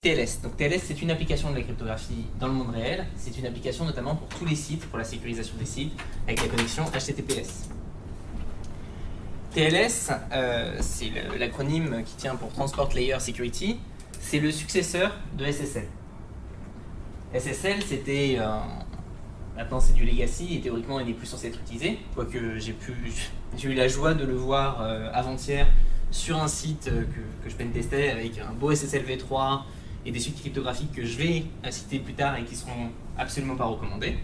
TLS. Donc TLS, c'est une application de la cryptographie dans le monde réel. C'est une application notamment pour tous les sites, pour la sécurisation des sites, avec la connexion HTTPS. TLS, c'est l'acronyme qui tient pour Transport Layer Security. C'est le successeur de SSL. SSL, c'était... maintenant, c'est du legacy et théoriquement, il n'est plus censé être utilisé. Quoique j'ai eu la joie de le voir avant-hier sur un site que je pentestais avec un beau SSL v3 et des suites cryptographiques que je vais citer plus tard et qui seront absolument pas recommandées.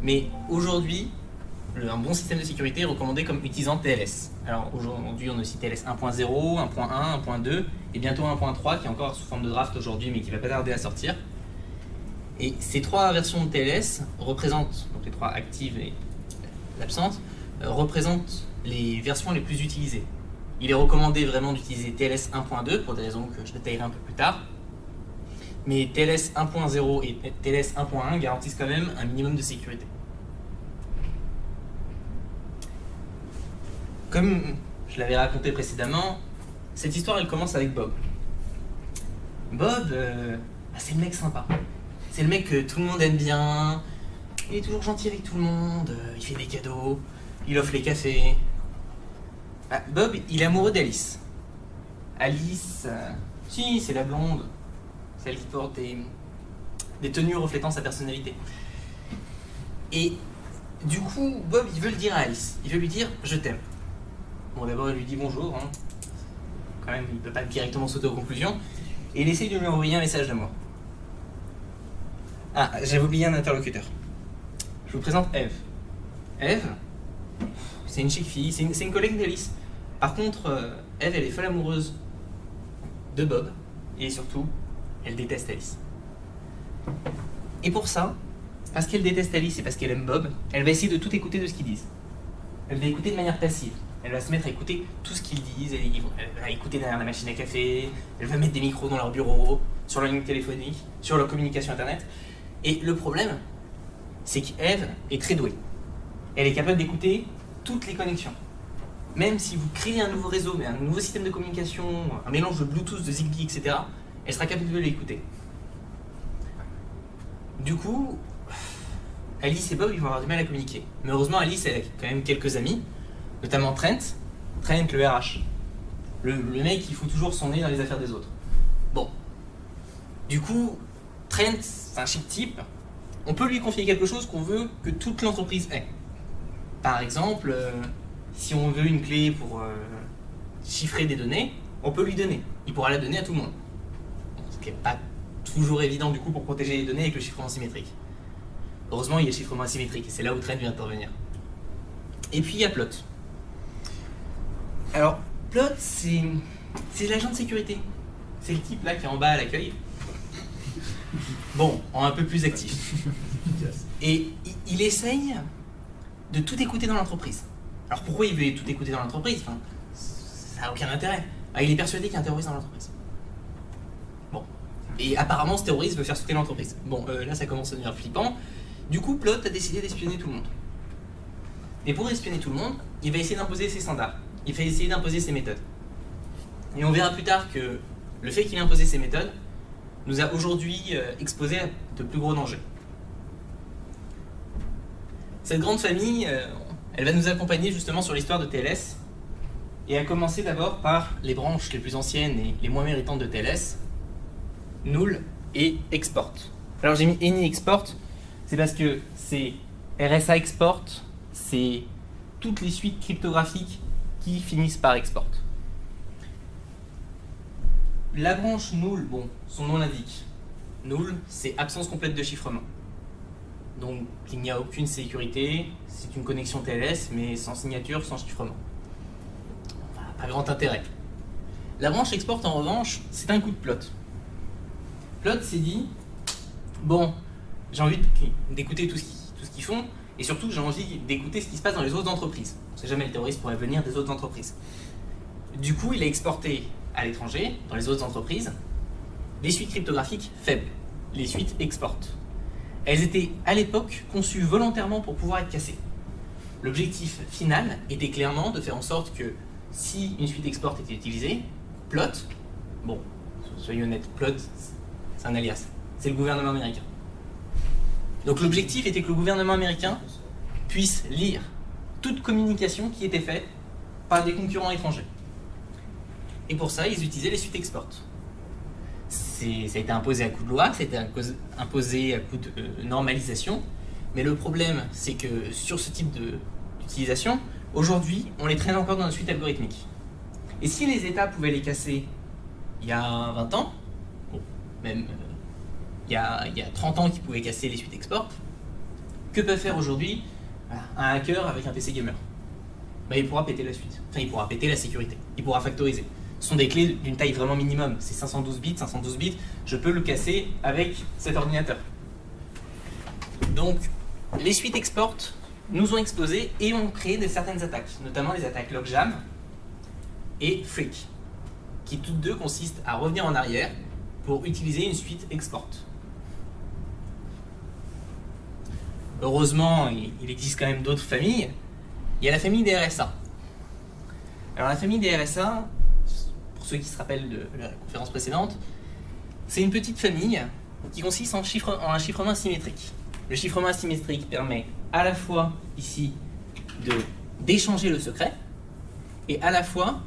Mais aujourd'hui, un bon système de sécurité est recommandé comme utilisant TLS. Alors aujourd'hui, on a aussi TLS 1.0, 1.1, 1.2 et bientôt 1.3 qui est encore sous forme de draft aujourd'hui mais qui va pas tarder à sortir. Et ces trois versions de TLS représentent, donc les trois actives et l'absente, représentent les versions les plus utilisées. Il est recommandé vraiment d'utiliser TLS 1.2 pour des raisons que je détaillerai un peu plus tard. Mais TLS 1.0 et TLS 1.1 garantissent quand même un minimum de sécurité. Comme je l'avais raconté précédemment, cette histoire elle commence avec Bob. Bob, c'est le mec sympa. C'est le mec que tout le monde aime bien. Il est toujours gentil avec tout le monde. Il fait des cadeaux. Il offre les cafés. Bob, il est amoureux d'Alice. Alice, si, c'est la blonde. Celle qui porte des tenues reflétant sa personnalité. Et du coup, Bob, il veut le dire à Alice. Il veut lui dire « je t'aime ». Bon, d'abord, il lui dit bonjour. Hein. Quand même, il ne peut pas directement sauter aux conclusions. Et il essaye de lui envoyer un message d'amour. Ah, j'avais oublié un interlocuteur. Je vous présente Eve. Eve, c'est une chic fille, c'est une collègue d'Alice. Par contre, Eve, elle est folle amoureuse de Bob. Et surtout, elle déteste Alice. Et pour ça, parce qu'elle déteste Alice et parce qu'elle aime Bob, elle va essayer de tout écouter de ce qu'ils disent. Elle va écouter de manière passive. Elle va se mettre à écouter tout ce qu'ils disent. Elle va écouter derrière la machine à café. Elle va mettre des micros dans leur bureau, sur leur ligne téléphonique, sur leur communication internet. Et le problème, c'est qu'Eve est très douée. Elle est capable d'écouter toutes les connexions. Même si vous créez un nouveau réseau, mais un nouveau système de communication, un mélange de Bluetooth, de Zigbee, etc., elle sera capable de l'écouter. Du coup, Alice et Bob, ils vont avoir du mal à communiquer. Mais heureusement, Alice, elle a quand même quelques amis, notamment Trent, le RH. Le mec qui fout toujours son nez dans les affaires des autres. Bon. Du coup, Trent, c'est un chic type. On peut lui confier quelque chose qu'on veut que toute l'entreprise ait. Par exemple, si on veut une clé pour chiffrer des données, on peut lui donner. Il pourra la donner à tout le monde. Ce qui n'est pas toujours évident du coup pour protéger les données avec le chiffrement symétrique. Heureusement, il y a le chiffrement asymétrique et c'est là où Trent vient intervenir. Et puis il y a Plot. Alors, Plot, c'est l'agent de sécurité. C'est le type là qui est en bas à l'accueil. Bon, un peu plus actif. Et il essaye de tout écouter dans l'entreprise. Alors pourquoi il veut tout écouter dans l'entreprise ? Enfin, ça n'a aucun intérêt. Il est persuadé qu'il y a un terroriste dans l'entreprise. Bon. Et apparemment ce terroriste veut faire sauter l'entreprise. Bon, là ça commence à devenir flippant. Du coup, Plot a décidé d'espionner tout le monde. Et pour espionner tout le monde, il va essayer d'imposer ses standards. Il va essayer d'imposer ses méthodes. Et on verra plus tard que le fait qu'il ait imposé ses méthodes nous a aujourd'hui exposés à de plus gros dangers. Cette grande famille, elle va nous accompagner justement sur l'histoire de TLS, et à commencer d'abord par les branches les plus anciennes et les moins méritantes de TLS, Null et Export. Alors j'ai mis Any Export, c'est parce que c'est RSA Export, c'est toutes les suites cryptographiques qui finissent par Export. La branche Null, bon, son nom l'indique. Null, c'est absence complète de chiffrement. Donc, il n'y a aucune sécurité, c'est une connexion TLS, mais sans signature, sans chiffrement. Enfin, pas grand intérêt. La branche Export, en revanche, c'est un coup de Plot. Plot s'est dit, bon, j'ai envie d'écouter tout ce qu'ils font, et surtout, j'ai envie d'écouter ce qui se passe dans les autres entreprises. On ne sait jamais, le terroriste pourrait venir des autres entreprises. Du coup, il a exporté à l'étranger, dans les autres entreprises, des suites cryptographiques faibles, les suites Export. Elles étaient à l'époque conçues volontairement pour pouvoir être cassées. L'objectif final était clairement de faire en sorte que si une suite Export était utilisée, Plot, bon, soyons honnêtes, Plot, c'est un alias. C'est le gouvernement américain. Donc l'objectif était que le gouvernement américain puisse lire toute communication qui était faite par des concurrents étrangers. Et pour ça, ils utilisaient les suites export. Ça a été imposé à coup de loi, ça a été imposé à coup de normalisation. Mais le problème, c'est que sur ce type d'utilisation, aujourd'hui, on les traîne encore dans une suite algorithmique. Et si les États pouvaient les casser il y a 20 ans, bon, même il y a 30 ans qu'ils pouvaient casser les suites export, que peut faire aujourd'hui un hacker avec un PC gamer? Il pourra péter la suite, enfin il pourra péter la sécurité, il pourra factoriser. Ce sont des clés d'une taille vraiment minimum, c'est 512 bits, je peux le casser avec cet ordinateur. Donc les suites export nous ont explosé et ont créé certaines attaques, notamment les attaques Logjam et Freak, qui toutes deux consistent à revenir en arrière pour utiliser une suite export. Heureusement, il existe quand même d'autres familles. Il y a la famille des RSA. Alors la famille des RSA, pour ceux qui se rappellent de la conférence précédente, c'est une petite famille qui consiste en un chiffrement asymétrique. Le chiffrement asymétrique permet à la fois ici d'échanger le secret et à la fois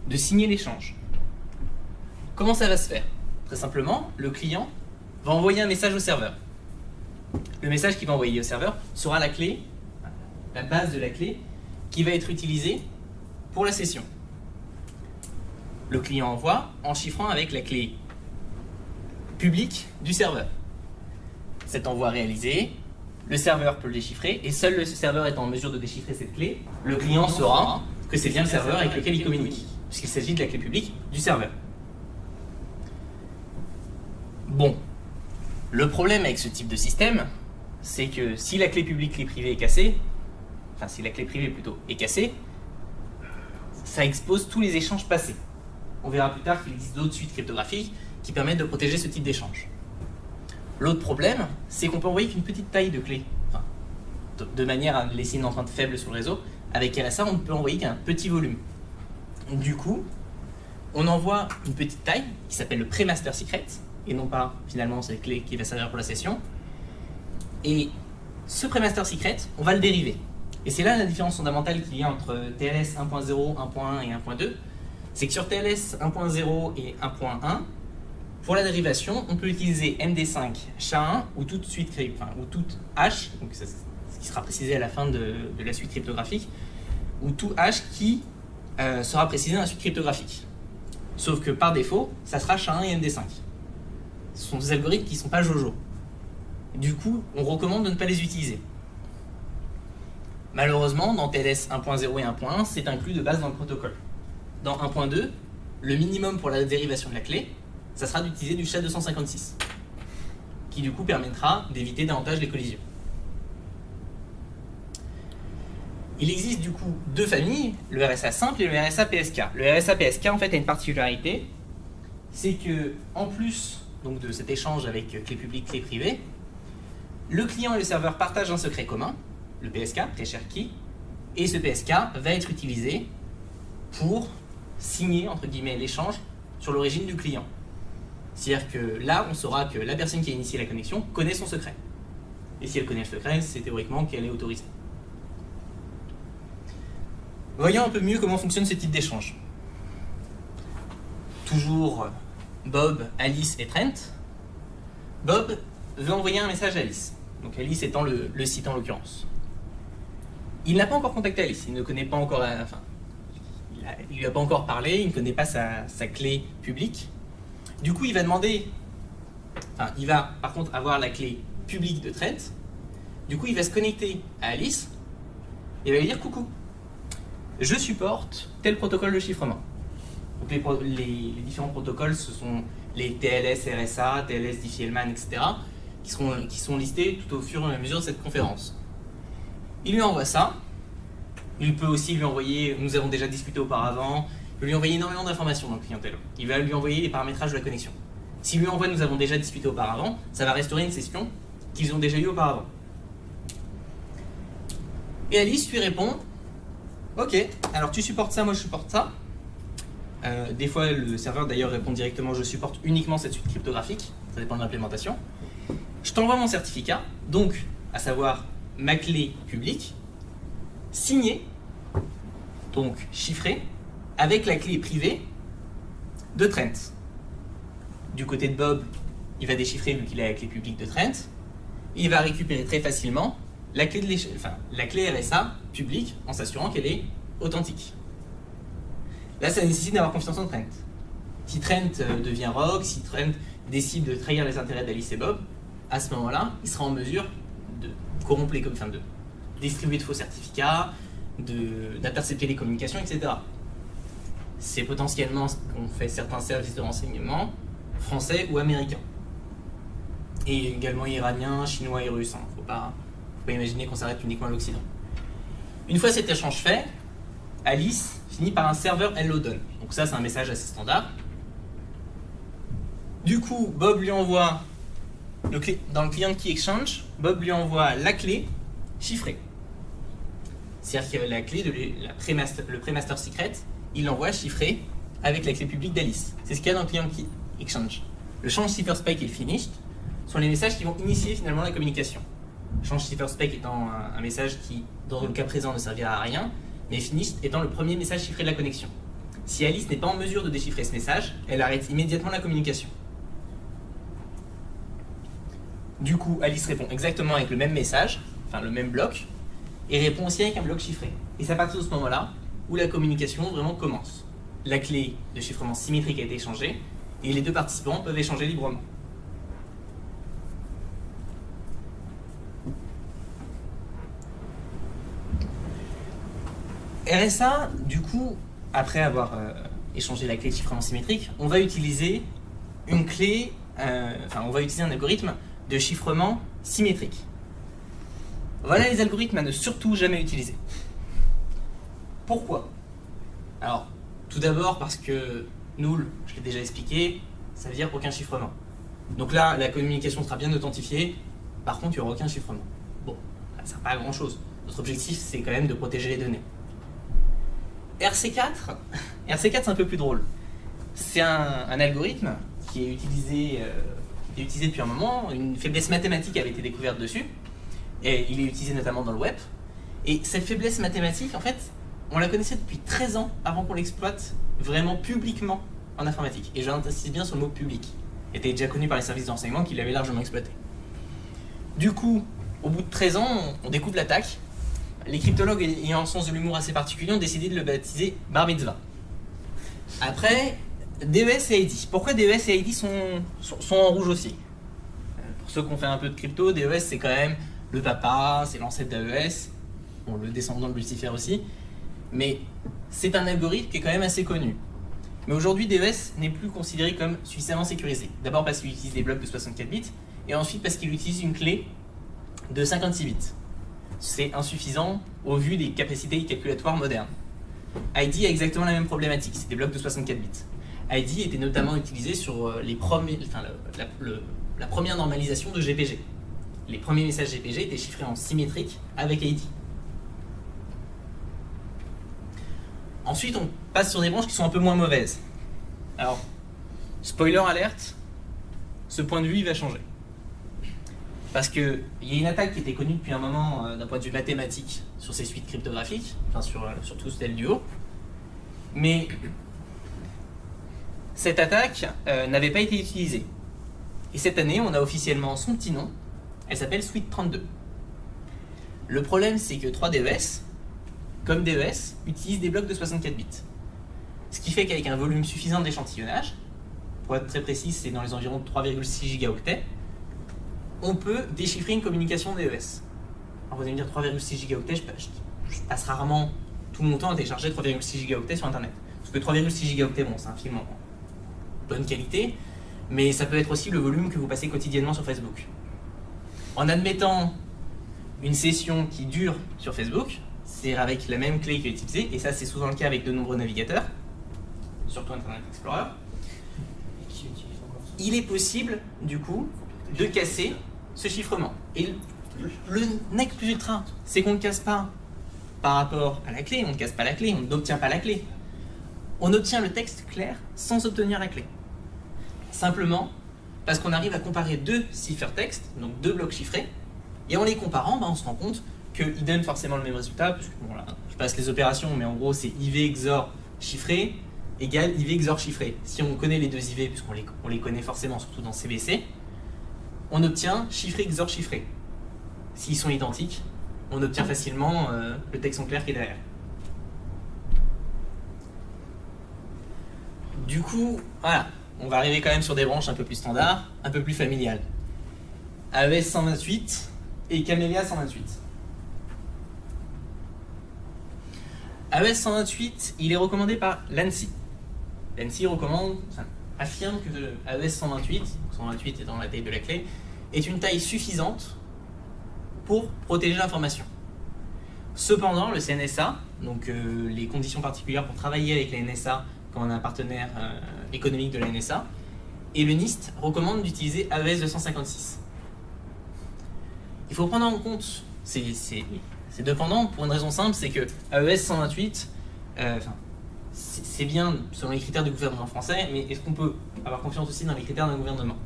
de signer l'échange. Comment ça va se faire? Très simplement, le client va envoyer un message au serveur. Le message qu'il va envoyer au serveur sera la clé, la base de la clé, qui va être utilisée pour la session. Le client envoie en chiffrant avec la clé publique du serveur. Cet envoi réalisé, le serveur peut le déchiffrer, et seul le serveur étant en mesure de déchiffrer cette clé, le client saura que c'est bien le serveur avec lequel il communique, puisqu'il s'agit de la clé publique du serveur. Bon, le problème avec ce type de système, c'est que si la clé publique, clé privée est cassée, enfin si la clé privée plutôt est cassée, ça expose tous les échanges passés. On verra plus tard qu'il existe d'autres suites cryptographiques qui permettent de protéger ce type d'échange. L'autre problème, c'est qu'on peut envoyer qu'une petite taille de clé, enfin, de manière à laisser une empreinte faible sur le réseau. Avec RSA, on ne peut envoyer qu'un petit volume. Du coup, on envoie une petite taille qui s'appelle le pré-master secret, et non pas finalement cette clé qui va servir pour la session. Et ce pré-master secret, on va le dériver. Et c'est là la différence fondamentale qu'il y a entre TLS 1.0, 1.1 et 1.2. C'est que sur TLS 1.0 et 1.1, pour la dérivation, on peut utiliser MD5 SHA-1 ou toute suite ou toute hash, donc ce qui sera précisé à la fin de la suite cryptographique, ou tout hash qui sera précisé dans la suite cryptographique. Sauf que par défaut, ça sera SHA-1 et MD5. Ce sont des algorithmes qui ne sont pas Jojo. Du coup, on recommande de ne pas les utiliser. Malheureusement, dans TLS 1.0 et 1.1, c'est inclus de base dans le protocole. Dans 1.2, le minimum pour la dérivation de la clé, ça sera d'utiliser du SHA-256, qui du coup permettra d'éviter davantage les collisions. Il existe du coup deux familles, le RSA simple et le RSA PSK. Le RSA PSK en fait a une particularité, c'est que en plus donc, de cet échange avec clé publique, clé privée, le client et le serveur partagent un secret commun, le PSK, Pre-Shared Key, et ce PSK va être utilisé pour signer entre guillemets l'échange sur l'origine du client. C'est-à-dire que là, on saura que la personne qui a initié la connexion connaît son secret. Et si elle connaît le secret, c'est théoriquement qu'elle est autorisée. Voyons un peu mieux comment fonctionne ce type d'échange. Toujours Bob, Alice et Trent. Bob veut envoyer un message à Alice. Donc Alice étant le site en l'occurrence. Il n'a pas encore contacté Alice, il ne connaît pas encore, il lui a pas encore parlé, il ne connaît pas sa clé publique. Du coup, il va demander, il va par contre avoir la clé publique de Trent. Du coup, il va se connecter à Alice et va lui dire coucou. Je supporte tel protocole de chiffrement. Donc les différents protocoles, ce sont les TLS, RSA, TLS, Diffie-Hellman, etc. qui sont listés tout au fur et à mesure de cette conférence. Il lui envoie ça. Il peut aussi lui envoyer, nous avons déjà discuté auparavant, il peut lui envoyer énormément d'informations dans le clientèle. Il va lui envoyer les paramétrages de la connexion. S'il lui envoie nous avons déjà discuté auparavant, ça va restaurer une session qu'ils ont déjà eue auparavant. Et Alice lui répond, ok, alors tu supportes ça, moi je supporte ça. Des fois, le serveur d'ailleurs répond directement je supporte uniquement cette suite cryptographique, ça dépend de l'implémentation. Je t'envoie mon certificat, donc à savoir ma clé publique, signée, donc chiffrée, avec la clé privée de Trent. Du côté de Bob, il va déchiffrer vu qu'il a la clé publique de Trent, et il va récupérer très facilement la clé, la clé RSA publique en s'assurant qu'elle est authentique. Là, ça nécessite d'avoir confiance en Trent. Si Trent devient rogue, si Trent décide de trahir les intérêts d'Alice et Bob, à ce moment-là, il sera en mesure de corrompre les, enfin, de distribuer de faux certificats, d'intercepter les communications, etc. C'est potentiellement ce qu'ont fait certains services de renseignement, français ou américains. Et également iraniens, chinois et russes. Faut pas imaginer qu'on s'arrête uniquement à l'Occident. Une fois cet échange fait, Alice finit par un serveur hello done. Donc ça, c'est un message assez standard. Du coup, Bob lui envoie, dans le client key exchange, Bob lui envoie la clé chiffrée. C'est-à-dire que la clé de le pré-master secret, il l'envoie chiffré avec la clé publique d'Alice. C'est ce qu'il y a dans le client key exchange. Le change cipher spec et le finished sont les messages qui vont initier finalement la communication. Change cipher spec étant un message qui, dans le cas présent, ne servira à rien, mais finished étant le premier message chiffré de la connexion. Si Alice n'est pas en mesure de déchiffrer ce message, elle arrête immédiatement la communication. Du coup, Alice répond exactement avec le même message, enfin le même bloc, et répond aussi avec un bloc chiffré. Et c'est à partir de ce moment-là où la communication vraiment commence. La clé de chiffrement symétrique a été échangée, et les deux participants peuvent échanger librement. RSA, du coup, après avoir échangé la clé de chiffrement symétrique, on va utiliser une clé, on va utiliser un algorithme de chiffrement symétrique. Voilà les algorithmes à ne surtout jamais utiliser. Pourquoi? Alors, tout d'abord parce que null, je l'ai déjà expliqué, ça veut dire aucun chiffrement. Donc là, la communication sera bien authentifiée, par contre, il n'y aura aucun chiffrement. Bon, ça ne sert pas à grand chose. Notre objectif, c'est quand même de protéger les données. RC4, c'est un peu plus drôle. C'est un algorithme qui est utilisé depuis un moment. Une faiblesse mathématique avait été découverte dessus. Et il est utilisé notamment dans le web. Et cette faiblesse mathématique, en fait, on la connaissait depuis 13 ans avant qu'on l'exploite vraiment publiquement en informatique. Et j'insiste bien sur le mot public. Il était déjà connu par les services de renseignement qui l'avaient largement exploité. Du coup, au bout de 13 ans, on découvre l'attaque. Les cryptologues ayant un sens de l'humour assez particulier ont décidé de le baptiser Bar Mitzvah. Après, DES et ID. Pourquoi DES et ID sont en rouge aussi? Pour ceux qui ont fait un peu de crypto, DES c'est quand même le papa, c'est l'ancêtre d'AES, bon, le descendant de Lucifer aussi, mais c'est un algorithme qui est quand même assez connu. Mais aujourd'hui, DES n'est plus considéré comme suffisamment sécurisé. D'abord parce qu'il utilise des blocs de 64 bits, et ensuite parce qu'il utilise une clé de 56 bits. C'est insuffisant au vu des capacités calculatoires modernes. ID a exactement la même problématique, c'est des blocs de 64 bits. ID était notamment utilisé sur la première normalisation de GPG. Les premiers messages GPG étaient chiffrés en symétrique avec ID. Ensuite, on passe sur des branches qui sont un peu moins mauvaises. Alors, spoiler alerte, ce point de vue il va changer. Parce qu'il y a une attaque qui était connue depuis un moment d'un point de vue mathématique sur ces suites cryptographiques, enfin surtout celle du haut. Mais cette attaque n'avait pas été utilisée. Et cette année, on a officiellement son petit nom, elle s'appelle Suite 32. Le problème, c'est que 3DES, comme DES, utilise des blocs de 64 bits. Ce qui fait qu'avec un volume suffisant d'échantillonnage, pour être très précis, c'est dans les environs de 3,6 gigaoctets, on peut déchiffrer une communication DES. Alors vous allez me dire 3,6 gigaoctets, je passe rarement tout mon temps à télécharger 3,6 gigaoctets sur internet. Parce que 3,6 gigaoctets, bon, c'est un film en bonne qualité, mais ça peut être aussi le volume que vous passez quotidiennement sur Facebook. En admettant une session qui dure sur Facebook, c'est avec la même clé qui est utilisée, et ça c'est souvent le cas avec de nombreux navigateurs, surtout Internet Explorer, il est possible, du coup, de casser ce chiffrement. Et le nec plus ultra, c'est qu'on ne casse pas par rapport à la clé, on ne casse pas la clé, on n'obtient pas la clé. on obtient le texte clair sans obtenir la clé. Simplement parce qu'on arrive à comparer deux ciphertextes, donc deux blocs chiffrés, et en les comparant, on se rend compte qu'ils donnent forcément le même résultat, puisque bon, là, je passe les opérations, mais en gros c'est IV XOR chiffré égale IV XOR chiffré. Si on connaît les deux IV, puisqu'on les connaît forcément, surtout dans CBC, on obtient chiffré XOR chiffré. S'ils sont identiques, on obtient facilement le texte en clair qui est derrière. Du coup, voilà, on va arriver quand même sur des branches un peu plus standards, un peu plus familiales. AES 128 et Camellia 128. AES 128, il est recommandé par l'ANSI. L'ANSI affirme que AES 128, 128 étant la taille de la clé, est une taille suffisante pour protéger l'information. Cependant, le CNSA, donc les conditions particulières pour travailler avec la NSA quand on a un partenaire économique de la NSA, et le NIST recommande d'utiliser AES 256. Il faut prendre en compte ces dépendant pour une raison simple, c'est que AES 128, c'est bien selon les critères du gouvernement français, mais est-ce qu'on peut avoir confiance aussi dans les critères d'un gouvernement?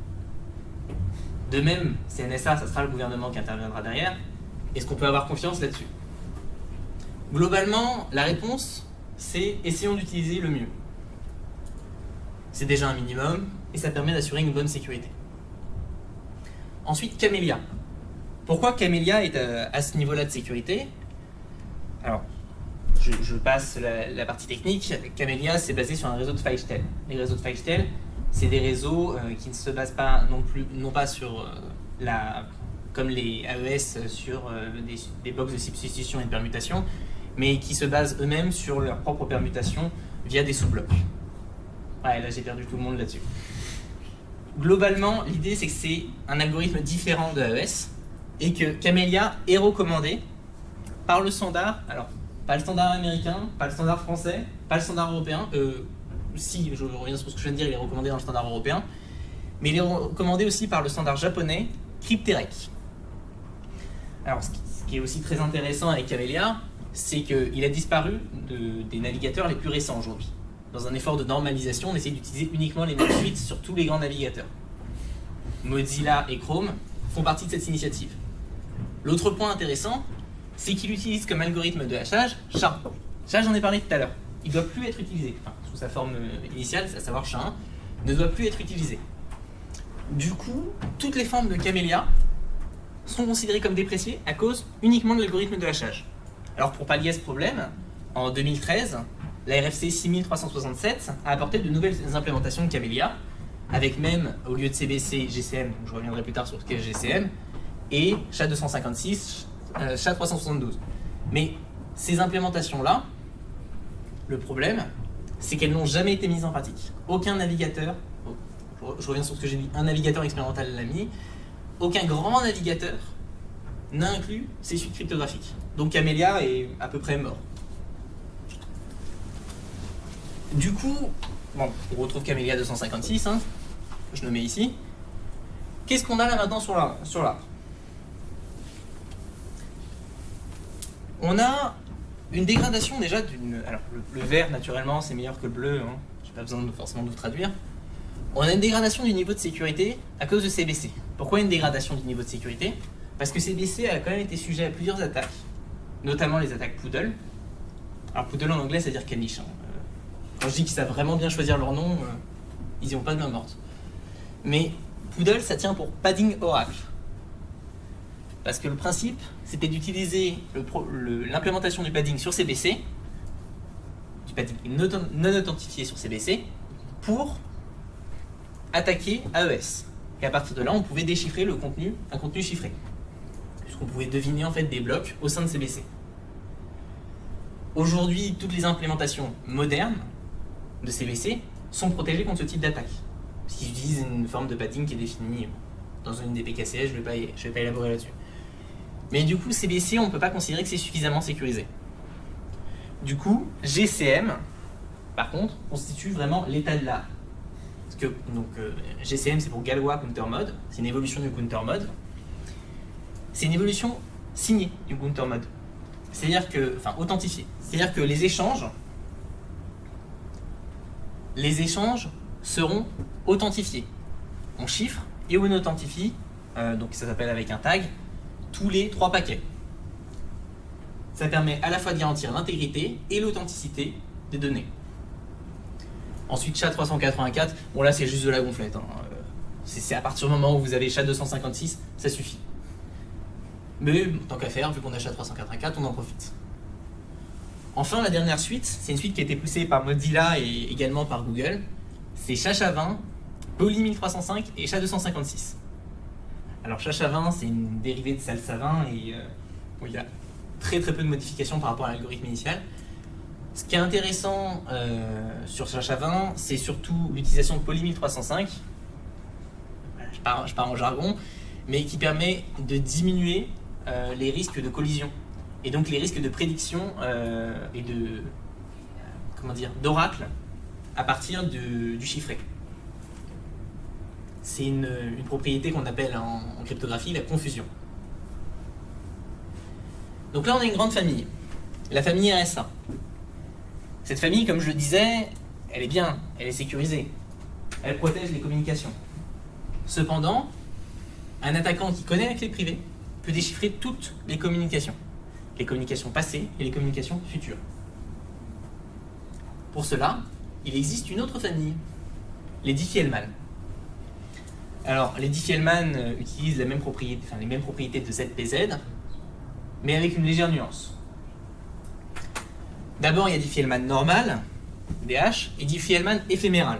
De même, CNSA, ça sera le gouvernement qui interviendra derrière. Est-ce qu'on peut avoir confiance là-dessus? Globalement, la réponse, c'est essayons d'utiliser le mieux. C'est déjà un minimum et ça permet d'assurer une bonne sécurité. Ensuite, Camellia. Pourquoi Camellia est à ce niveau-là de sécurité? Alors, je passe la partie technique. Camellia, c'est basé sur un réseau de Feichtel. Les réseaux de Feichtel, c'est des réseaux qui ne se basent pas non pas sur comme les AES sur des box de substitution et de permutation, mais qui se basent eux-mêmes sur leur propre permutation via des sous-blocs. Ouais, là j'ai perdu tout le monde là-dessus. Globalement, l'idée c'est que c'est un algorithme différent de AES et que Camellia est recommandé par le standard, alors pas le standard américain, pas le standard français, pas le standard européen, si je reviens sur ce que je viens de dire, il est recommandé dans le standard européen, mais il est recommandé aussi par le standard japonais Crypterec. Alors ce qui est aussi très intéressant avec Camellia, c'est qu'il a disparu des navigateurs les plus récents aujourd'hui. Dans un effort de normalisation, on essaie d'utiliser uniquement les mêmes suites sur tous les grands navigateurs. Mozilla et Chrome font partie de cette initiative. L'autre point intéressant, c'est qu'il utilise comme algorithme de hachage SHA. SHA, j'en ai parlé tout à l'heure. Il ne doit plus être utilisé. Enfin, sous sa forme initiale, à savoir SHA1, ne doit plus être utilisé. Du coup, toutes les formes de Camellia sont considérées comme dépréciées à cause uniquement de l'algorithme de hachage. Alors pour pallier à ce problème, en 2013, la RFC 6367 a apporté de nouvelles implémentations de Camellia, avec même, au lieu de CBC, GCM, je reviendrai plus tard sur ce qu'est GCM, et SHA-256, SHA-372. Mais ces implémentations-là, le problème, c'est qu'elles n'ont jamais été mises en pratique. Aucun navigateur, je reviens sur ce que j'ai dit, un navigateur expérimental l'a mis, aucun grand navigateur n'a inclus ces suites cryptographiques. Donc Camellia est à peu près mort. Du coup, bon, on retrouve Camellia 256, hein, je le mets ici. Qu'est-ce qu'on a là maintenant sur l'arbre? On a une dégradation déjà d'une... Alors le vert naturellement c'est meilleur que le bleu, hein. J'ai pas besoin forcément de vous traduire. On a une dégradation du niveau de sécurité à cause de CBC. Pourquoi une dégradation du niveau de sécurité? Parce que CBC a quand même été sujet à plusieurs attaques, notamment les attaques Poodle. Alors Poodle en anglais ça veut dire caniche, hein. Quand je dis qu'ils savent vraiment bien choisir leur nom, ils n'y ont pas de main morte. Mais Poodle, ça tient pour Padding Oracle. Parce que le principe, c'était d'utiliser l'implémentation du padding sur CBC, du padding non authentifié sur CBC, pour attaquer AES. Et à partir de là, on pouvait déchiffrer un contenu chiffré. Puisqu'on pouvait deviner en fait des blocs au sein de CBC. Aujourd'hui, toutes les implémentations modernes de CBC sont protégées contre ce type d'attaque. Parce qu'ils utilisent une forme de padding qui est définie dans une des PKCS, je vais pas élaborer là-dessus. Mais du coup, CBC, on ne peut pas considérer que c'est suffisamment sécurisé. Du coup, GCM, par contre, constitue vraiment l'état de l'art. Parce que GCM, c'est pour Galois Counter Mode, c'est une évolution du Counter Mode. C'est une évolution signée du Counter Mode. C'est-à-dire que, enfin, authentifiée. C'est-à-dire que les échanges les échanges seront authentifiés. On chiffre et on authentifie, donc ça s'appelle avec un tag, tous les 3 paquets. Ça permet à la fois de garantir l'intégrité et l'authenticité des données. Ensuite, SHA-384, bon là c'est juste de la gonflette. C'est à partir du moment où vous avez SHA-256, ça suffit. Mais tant qu'à faire, vu qu'on a SHA-384, on en profite. Enfin, la dernière suite, c'est une suite qui a été poussée par Mozilla et également par Google. C'est SHA-20, Poly 1305 et SHA-256. Alors SHA-20, c'est une dérivée de Salsa-20 et il y a très peu de modifications par rapport à l'algorithme initial. Ce qui est intéressant sur SHA-20, c'est surtout l'utilisation de Poly 1305. Je pars en jargon, mais qui permet de diminuer les risques de collision et donc les risques de prédiction et de d'oracle à partir du chiffré. C'est une propriété qu'on appelle en cryptographie la confusion. Donc là on a une grande famille, la famille RSA. Cette famille, comme je le disais, elle est bien, elle est sécurisée, elle protège les communications. Cependant, un attaquant qui connaît la clé privée peut déchiffrer toutes les communications passées et les communications futures. Pour cela, il existe une autre famille, les Diffie-Hellman. Alors, les Diffie-Hellman utilisent les mêmes propriétés de ZPZ, mais avec une légère nuance. D'abord, il y a Diffie-Hellman normal, DH, et Diffie-Hellman éphéméral.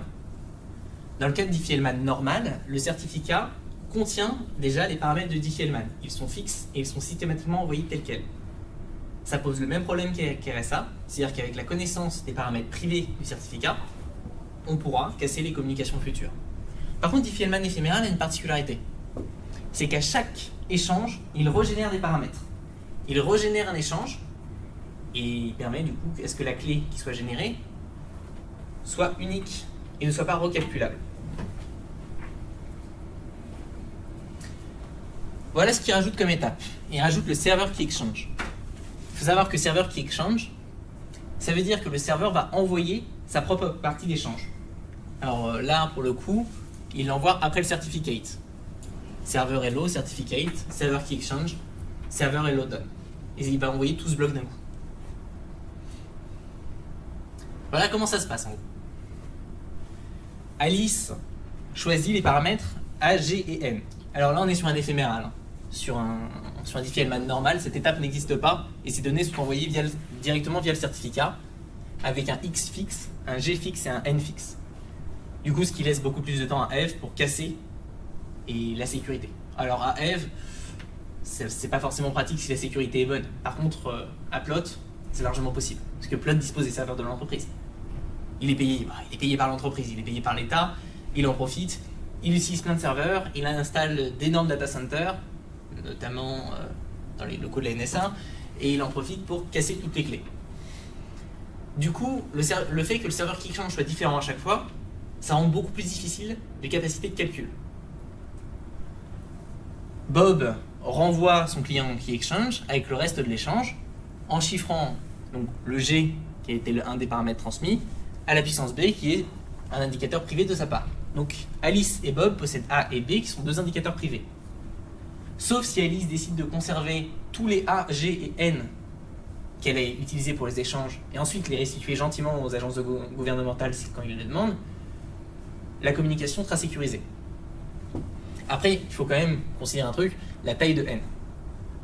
Dans le cas de Diffie-Hellman normal, le certificat contient déjà les paramètres de Diffie-Hellman. Ils sont fixes et ils sont systématiquement envoyés tels quels. Ça pose le même problème qu'RSA, c'est-à-dire qu'avec la connaissance des paramètres privés du certificat, on pourra casser les communications futures. Par contre, Diffie-Hellman éphéméral a une particularité. C'est qu'à chaque échange, il régénère des paramètres. Il régénère un échange et il permet du coup à ce que la clé qui soit générée soit unique et ne soit pas recalculable. Voilà ce qu'il rajoute comme étape. Il rajoute le serveur key exchange. Il faut savoir que serveur key exchange, ça veut dire que le serveur va envoyer sa propre partie d'échange. Alors là, pour le coup, il l'envoie après le certificate. Serveur hello, certificate, serveur key exchange, serveur hello done. Et il va envoyer tout ce bloc d'un coup. Voilà comment ça se passe en gros. Alice choisit les paramètres A, G et M. Alors là, on est sur un éphéméral. Sur un Diffie-Hellman normal, cette étape n'existe pas et ces données sont envoyées directement via le certificat avec un X fixe, un G fixe et un N fixe. Du coup, ce qui laisse beaucoup plus de temps à Eve pour casser et la sécurité. Alors à Eve, c'est pas forcément pratique si la sécurité est bonne. Par contre, à Plot, c'est largement possible. Parce que Plot dispose des serveurs de l'entreprise. Il est payé par l'entreprise, il est payé par l'État, il en profite, il utilise plein de serveurs, il installe d'énormes data centers, notamment dans les locaux de la NSA, et il en profite pour casser toutes les clés. Du coup, le fait que le serveur key exchange soit différent à chaque fois, ça rend beaucoup plus difficile les capacités de calcul. Bob renvoie son client key exchange avec le reste de l'échange en chiffrant donc, le G, qui a été un des paramètres transmis, à la puissance B, qui est un indicateur privé de sa part. Donc Alice et Bob possèdent A et B, qui sont deux indicateurs privés. Sauf si Alice décide de conserver tous les A, G et N qu'elle a utilisés pour les échanges, et ensuite les restituer gentiment aux agences gouvernementales quand ils le demandent, la communication sera sécurisée. Après, il faut quand même considérer un truc, la taille de N.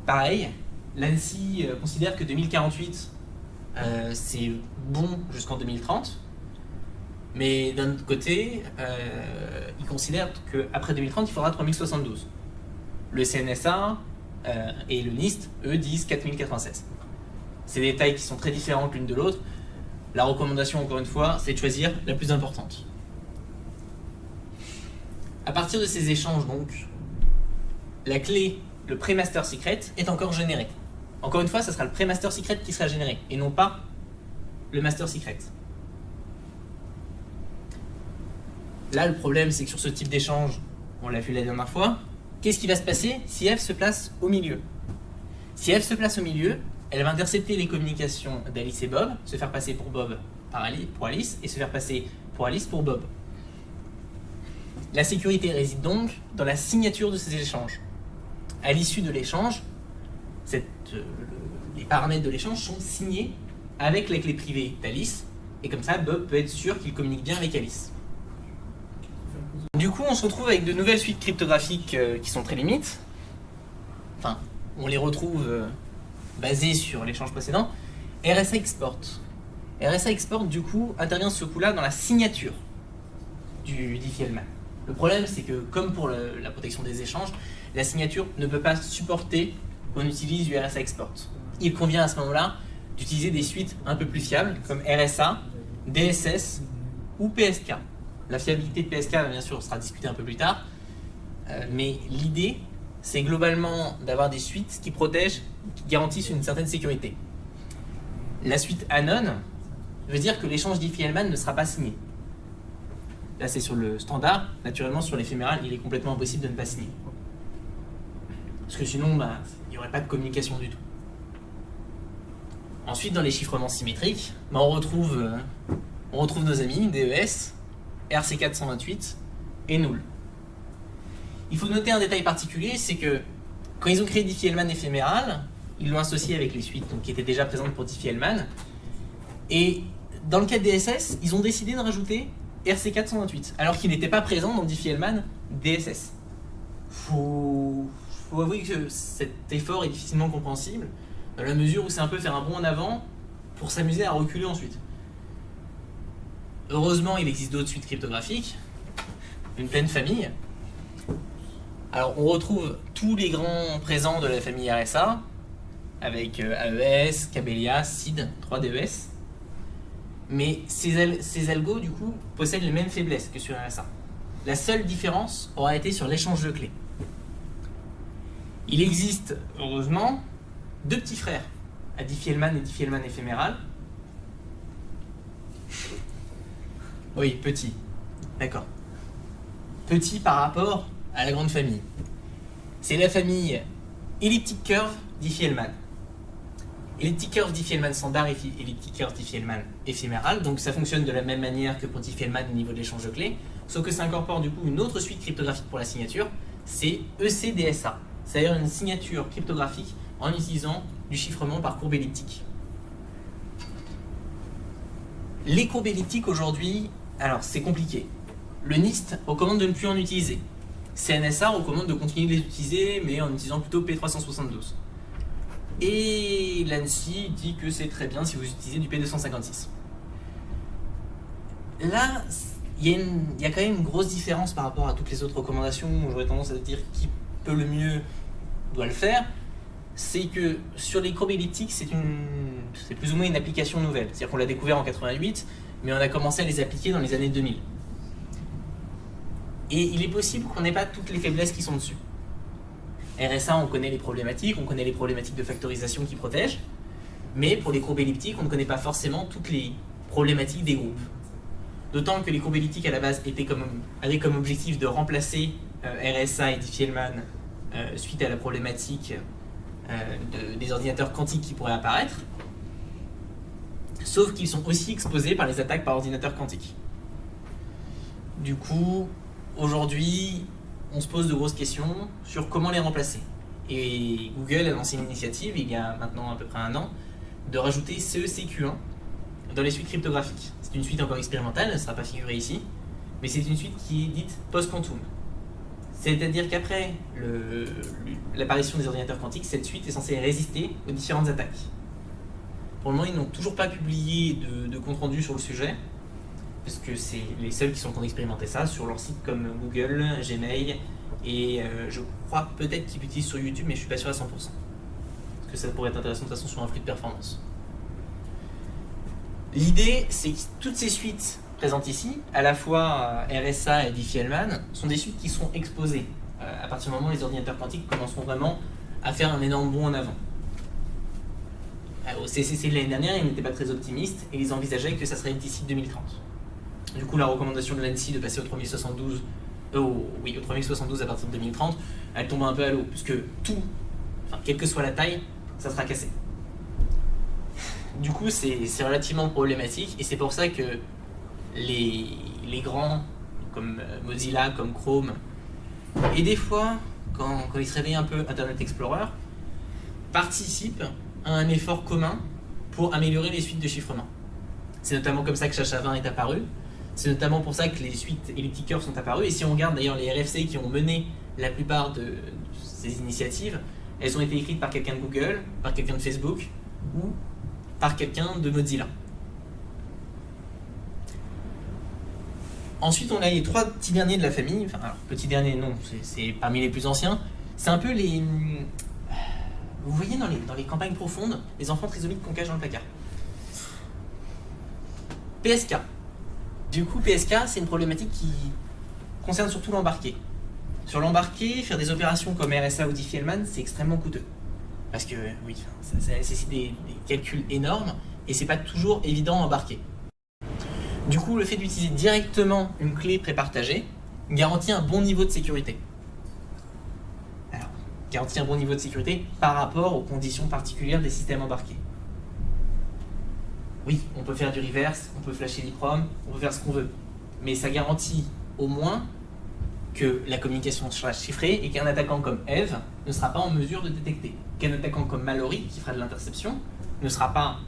Pareil, l'ANSSI considère que 2048, c'est bon jusqu'en 2030, mais d'un autre côté, il considère qu'après 2030, il faudra 3072. Le CNSA et le NIST, eux, disent 4096. C'est des tailles qui sont très différentes l'une de l'autre. La recommandation, encore une fois, c'est de choisir la plus importante. À partir de ces échanges, donc, la clé, le pré-master secret, est encore générée. Encore une fois, ce sera le pré-master secret qui sera généré, et non pas le master secret. Là, le problème, c'est que sur ce type d'échange, on l'a vu la dernière fois, qu'est-ce qui va se passer si F se place au milieu? Si F se place au milieu, elle va intercepter les communications d'Alice et Bob, se faire passer pour Bob pour Alice, et se faire passer pour Alice pour Bob. La sécurité réside donc dans la signature de ces échanges. À l'issue de l'échange, les paramètres de l'échange sont signés avec la clé privée d'Alice, et comme ça, Bob peut être sûr qu'il communique bien avec Alice. Du coup, on se retrouve avec de nouvelles suites cryptographiques qui sont très limites. Enfin, on les retrouve basées sur l'échange précédent. RSA Export. RSA Export, du coup, intervient ce coup-là dans la signature du Diffie-Hellman. Le problème, c'est que, comme pour la protection des échanges, la signature ne peut pas supporter qu'on utilise du RSA Export. Il convient à ce moment-là d'utiliser des suites un peu plus fiables, comme RSA, DSS ou PSK. La fiabilité de PSK, bien sûr, sera discutée un peu plus tard, mais l'idée, c'est globalement d'avoir des suites qui protègent, qui garantissent une certaine sécurité. La suite Anon veut dire que l'échange Diffie-Hellman ne sera pas signé. Là, c'est sur le standard. Naturellement, sur l'éphéméral, il est complètement impossible de ne pas signer. Parce que sinon, il n'y aurait pas de communication du tout. Ensuite, dans les chiffrements symétriques, on retrouve nos amis DES, RC428 et Null. Il faut noter un détail particulier, c'est que quand ils ont créé Diffie-Hellman éphéméral, ils l'ont associé avec les suites qui étaient déjà présentes pour Diffie-Hellman. Et dans le cas de DSS, ils ont décidé de rajouter RC428, alors qu'il n'était pas présent dans Diffie-Hellman DSS. Faut avouer que cet effort est difficilement compréhensible, dans la mesure où c'est un peu faire un bond en avant pour s'amuser à reculer ensuite. Heureusement, il existe d'autres suites cryptographiques, une pleine famille. Alors, on retrouve tous les grands présents de la famille RSA, avec AES, Cabelia, SID, 3DES. Mais ces algos, du coup, possèdent les mêmes faiblesses que sur RSA. La seule différence aura été sur l'échange de clés. Il existe, heureusement, deux petits frères, à Diffie-Hellman et Diffie-Hellman éphéméral. Oui, petit. D'accord. Petit par rapport à la grande famille. C'est la famille Elliptic Curve Diffie-Hellman. Elliptic Curve Diffie-Hellman standard et Elliptic Curve Diffie-Hellman éphéméral. Donc ça fonctionne de la même manière que pour Diffie-Hellman au niveau de l'échange de clés, sauf que ça incorpore du coup une autre suite cryptographique pour la signature, c'est ECDSA. C'est-à-dire une signature cryptographique en utilisant du chiffrement par courbe elliptique. Les courbes elliptiques aujourd'hui, alors c'est compliqué. Le NIST recommande de ne plus en utiliser. CNSA recommande de continuer de les utiliser, mais en utilisant plutôt P372. Et l'ANSI dit que c'est très bien si vous utilisez du P256. Là, il y a quand même une grosse différence par rapport à toutes les autres recommandations. J'aurais tendance à dire qui peut le mieux doit le faire. C'est que sur les courbes elliptiques, c'est plus ou moins une application nouvelle. C'est-à-dire qu'on l'a découvert en 88, mais on a commencé à les appliquer dans les années 2000. Et il est possible qu'on n'ait pas toutes les faiblesses qui sont dessus. RSA, on connaît les problématiques de factorisation qui protègent, mais pour les courbes elliptiques, on ne connaît pas forcément toutes les problématiques des groupes. D'autant que les courbes elliptiques à la base avaient comme objectif de remplacer RSA et Diffie-Hellman suite à la problématique des ordinateurs quantiques qui pourraient apparaître, sauf qu'ils sont aussi exposés par les attaques par ordinateur quantique. Du coup, aujourd'hui, on se pose de grosses questions sur comment les remplacer. Et Google a lancé une initiative, il y a maintenant à peu près un an, de rajouter CECQ1 dans les suites cryptographiques. C'est une suite encore expérimentale, elle ne sera pas figurée ici, mais c'est une suite qui est dite post-quantum. C'est-à-dire qu'après l'apparition des ordinateurs quantiques, cette suite est censée résister aux différentes attaques. Pour le moment, ils n'ont toujours pas publié de compte-rendu sur le sujet, parce que c'est les seuls qui sont en train d'expérimenter ça sur leurs sites comme Google, Gmail, et je crois peut-être qu'ils l'utilisent sur YouTube, mais je ne suis pas sûr à 100%. Parce que ça pourrait être intéressant de toute façon sur un flux de performance. L'idée, c'est que toutes ces suites présentes ici, à la fois RSA et Diffie-Hellman, sont des suites qui seront exposées à partir du moment où les ordinateurs quantiques commenceront vraiment à faire un énorme bond en avant. Au CCC de l'année dernière, ils n'étaient pas très optimistes et ils envisageaient que ça serait d'ici 2030. Du coup, la recommandation de l'ANSI de passer au 3072 à partir de 2030, elle tombe un peu à l'eau, puisque quelle que soit la taille, ça sera cassé. Du coup, c'est relativement problématique, et c'est pour ça que les grands, comme Mozilla, comme Chrome, et des fois, quand ils se réveillent un peu, Internet Explorer, participent à un effort commun pour améliorer les suites de chiffrement. C'est notamment comme ça que Chacha20 est apparu. C'est notamment pour ça que les suites Elliptic Curve sont apparues. Et si on regarde d'ailleurs les RFC qui ont mené la plupart de ces initiatives, elles ont été écrites par quelqu'un de Google, par quelqu'un de Facebook ou par quelqu'un de Mozilla. Ensuite, on a les 3 petits derniers de la famille. Enfin, alors, petits derniers, non, c'est parmi les plus anciens. C'est un peu les... Vous voyez dans les campagnes profondes, les enfants trisomiques qu'on cache dans le placard. PSK. Du coup, PSK, c'est une problématique qui concerne surtout l'embarqué. Sur l'embarqué, faire des opérations comme RSA ou Diffie-Hellman, c'est extrêmement coûteux. Parce que, oui, ça nécessite des calculs énormes et c'est pas toujours évident à embarquer. Du coup, le fait d'utiliser directement une clé prépartagée garantit un bon niveau de sécurité. Alors, garantit un bon niveau de sécurité par rapport aux conditions particulières des systèmes embarqués. Oui, on peut faire du reverse, on peut flasher l'EEPROM, on peut faire ce qu'on veut. Mais ça garantit au moins que la communication sera chiffrée et qu'un attaquant comme Eve ne sera pas en mesure de détecter. Qu'un attaquant comme Mallory, qui fera de l'interception, ne sera pas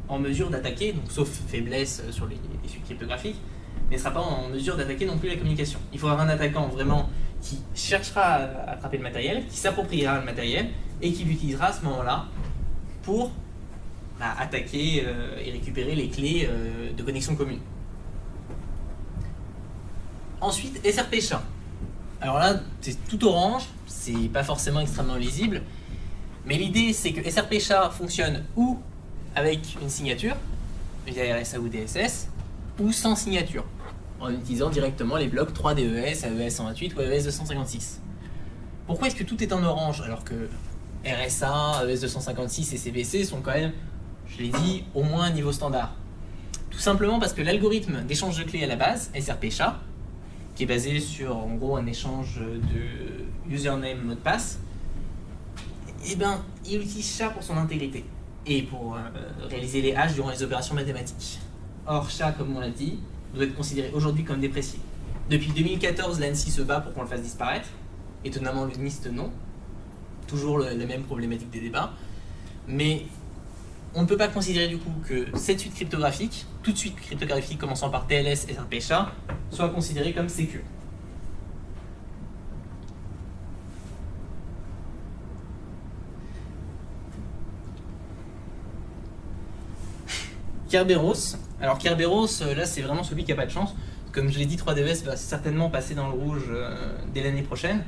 en mesure d'attaquer, donc sauf faiblesse sur les suites cryptographiques, ne sera pas en mesure d'attaquer non plus la communication. Il faut avoir un attaquant vraiment qui cherchera à attraper le matériel, qui s'appropriera le matériel et qui l'utilisera à ce moment-là pour attaquer et récupérer les clés de connexion commune. Ensuite, SRP-SHA. Alors là, c'est tout orange, c'est pas forcément extrêmement lisible, mais l'idée c'est que SRP-SHA fonctionne ou avec une signature, via RSA ou DSS, ou sans signature, en utilisant directement les blocs 3DES, AES 128 ou AES 256. Pourquoi est-ce que tout est en orange alors que RSA, AES 256 et CBC sont quand même, je l'ai dit, au moins niveau standard? Tout simplement parce que l'algorithme d'échange de clés à la base, SRP-SHA, qui est basé sur en gros un échange de username mot de passe, eh ben, il utilise SHA pour son intégrité et pour réaliser les hash durant les opérations mathématiques. Or, SHA, comme on l'a dit, doit être considéré aujourd'hui comme déprécié. Depuis 2014, l'ANSSI se bat pour qu'on le fasse disparaître. Étonnamment, le NIST non. Toujours la même problématique des débats. Mais on ne peut pas considérer du coup que cette suite cryptographique, toute suite cryptographique commençant par TLS et SRP-SHA, soit considérée comme sécure. Kerberos. Alors Kerberos, là c'est vraiment celui qui n'a pas de chance. Comme je l'ai dit, 3DS va certainement passer dans le rouge dès l'année prochaine.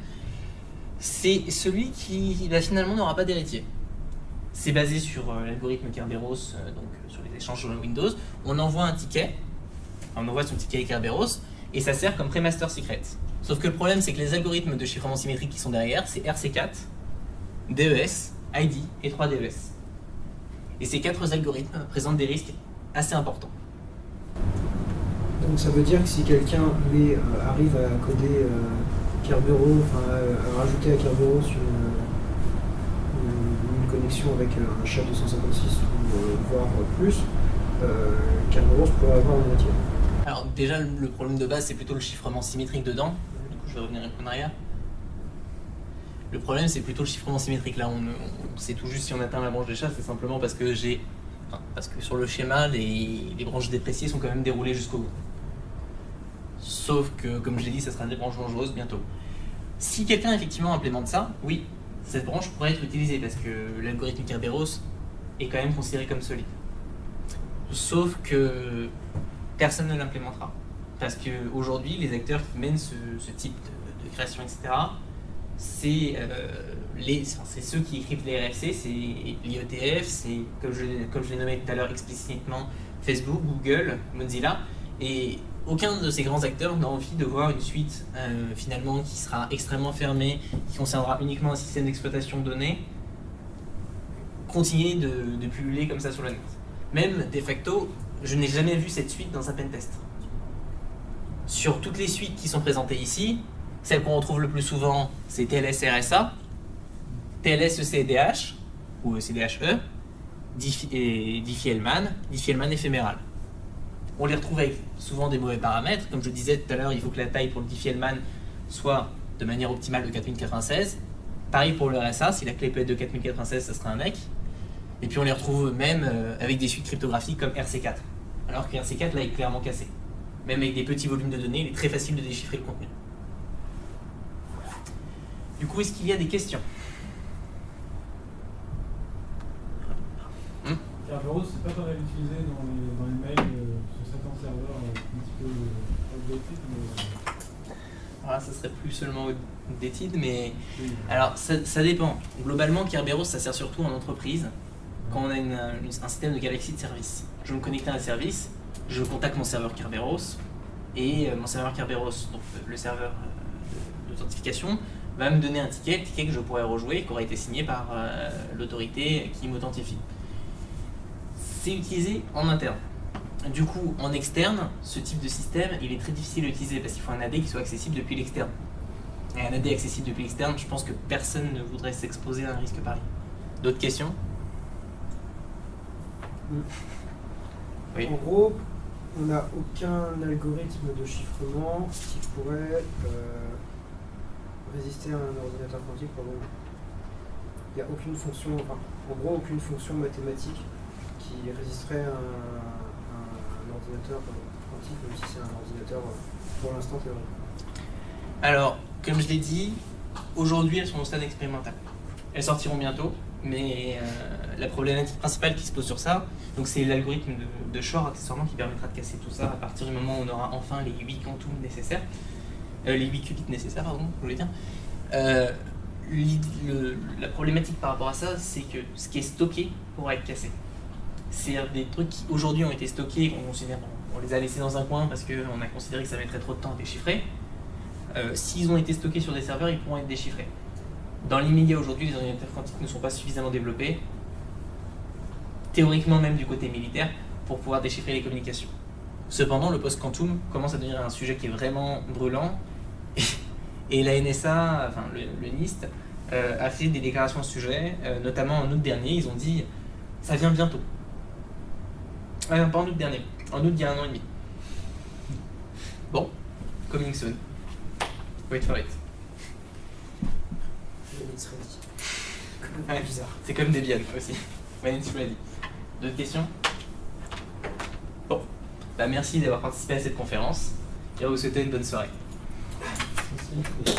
C'est celui qui finalement n'aura pas d'héritier. C'est basé sur l'algorithme Kerberos, donc sur les échanges sur Windows. On envoie un ticket, on envoie son ticket Kerberos, et ça sert comme pré-master secret. Sauf que le problème, c'est que les algorithmes de chiffrement symétrique qui sont derrière, c'est RC4, DES, ID et 3DES. Et ces 4 algorithmes présentent des risques assez importants. Donc ça veut dire que si quelqu'un arrive à coder Kerberos, enfin à rajouter à Kerberos une connexion avec un SHA 256 ou voire plus, Kerberos pourrait avoir une moitié. Alors déjà, le problème de base, c'est plutôt le chiffrement symétrique dedans. Du coup, je vais revenir un peu en arrière. Le problème, c'est plutôt le chiffrement symétrique. Là, on sait tout juste si on atteint la branche des chats, c'est simplement parce que sur le schéma, les branches dépréciées sont quand même déroulées jusqu'au bout. Sauf que, comme je l'ai dit, ça sera des branches dangereuses bientôt. Si quelqu'un effectivement implémente ça, oui, cette branche pourrait être utilisée parce que l'algorithme Kerberos est quand même considéré comme solide. Sauf que personne ne l'implémentera. Parce qu'aujourd'hui, les acteurs qui mènent ce type de création, etc., c'est ceux qui écrivent les RFC, c'est l'IETF, c'est, comme je l'ai nommé tout à l'heure explicitement, Facebook, Google, Mozilla, et aucun de ces grands acteurs n'a envie de voir une suite finalement qui sera extrêmement fermée, qui concernera uniquement un système d'exploitation de données, continuer de pulluler comme ça sur le net. Même, de facto, je n'ai jamais vu cette suite dans un pentest. Sur toutes les suites qui sont présentées ici, celle qu'on retrouve le plus souvent, c'est TLS RSA, TLS ECDH, ou ECDHE, Diffie-Hellman, Diffie-Hellman éphéméral. On les retrouve avec souvent des mauvais paramètres. Comme je disais tout à l'heure, il faut que la taille pour le diffie-Hellman soit de manière optimale de 4096. Pareil pour le RSA, si la clé peut être de 4096, ça sera un NEC. Et puis on les retrouve même avec des suites cryptographiques comme RC4. Alors que RC4 là est clairement cassé. Même avec des petits volumes de données, il est très facile de déchiffrer le contenu. Du coup, est-ce qu'il y a des questions? Kerberos, c'est pas pas mal utilisé dans les mails sur certains serveurs un petit peu outdated, mais... Ah, ça serait plus seulement outdated, mais... Oui. Alors, ça dépend. Globalement, Kerberos, ça sert surtout en entreprise, quand on a un système de galaxie de service. Je veux me connecter à un service, je contacte mon serveur Kerberos, et mon serveur Kerberos, donc le serveur d'authentification, va me donner un ticket que je pourrais rejouer, qui aura été signé par l'autorité qui m'authentifie. C'est utilisé en interne. Du coup, en externe, ce type de système, il est très difficile à utiliser parce qu'il faut un AD qui soit accessible depuis l'externe. Et un AD accessible depuis l'externe, je pense que personne ne voudrait s'exposer à un risque pareil. D'autres questions? Oui. En gros, on n'a aucun algorithme de chiffrement qui pourrait résister à un ordinateur quantique probablement. Il n'y a aucune fonction, enfin, en gros, aucune fonction mathématique qui résisterait à un ordinateur quantique, même si c'est un ordinateur pour l'instant théorique. Alors, comme je l'ai dit, aujourd'hui elles sont au stade expérimental. Elles sortiront bientôt, mais la problématique principale qui se pose sur ça, donc c'est l'algorithme de Shor accessoirement qui permettra de casser tout ça à partir du moment où on aura enfin les 8 quantums nécessaires, les 8 qubits nécessaires, pardon, je voulais dire. La problématique par rapport à ça, c'est que ce qui est stocké pourra être cassé. C'est des trucs qui aujourd'hui ont été stockés, on les a laissés dans un coin parce qu'on a considéré que ça mettrait trop de temps à déchiffrer. S'ils ont été stockés sur des serveurs, ils pourront être déchiffrés. Dans l'immédiat aujourd'hui, les ordinateurs quantiques ne sont pas suffisamment développés, théoriquement même du côté militaire, pour pouvoir déchiffrer les communications. Cependant, le post-quantum commence à devenir un sujet qui est vraiment brûlant, et la NSA, enfin le NIST, a fait des déclarations à ce sujet, notamment en août dernier, ils ont dit « ça vient bientôt ». Pas en août dernier, en août il y a 1 an et demi. Bon, coming soon. Wait for it. Ouais, bizarre. C'est comme Debian aussi. When it's ready. D'autres questions? Bon, bah merci d'avoir participé à cette conférence et à vous souhaiter une bonne soirée. Merci.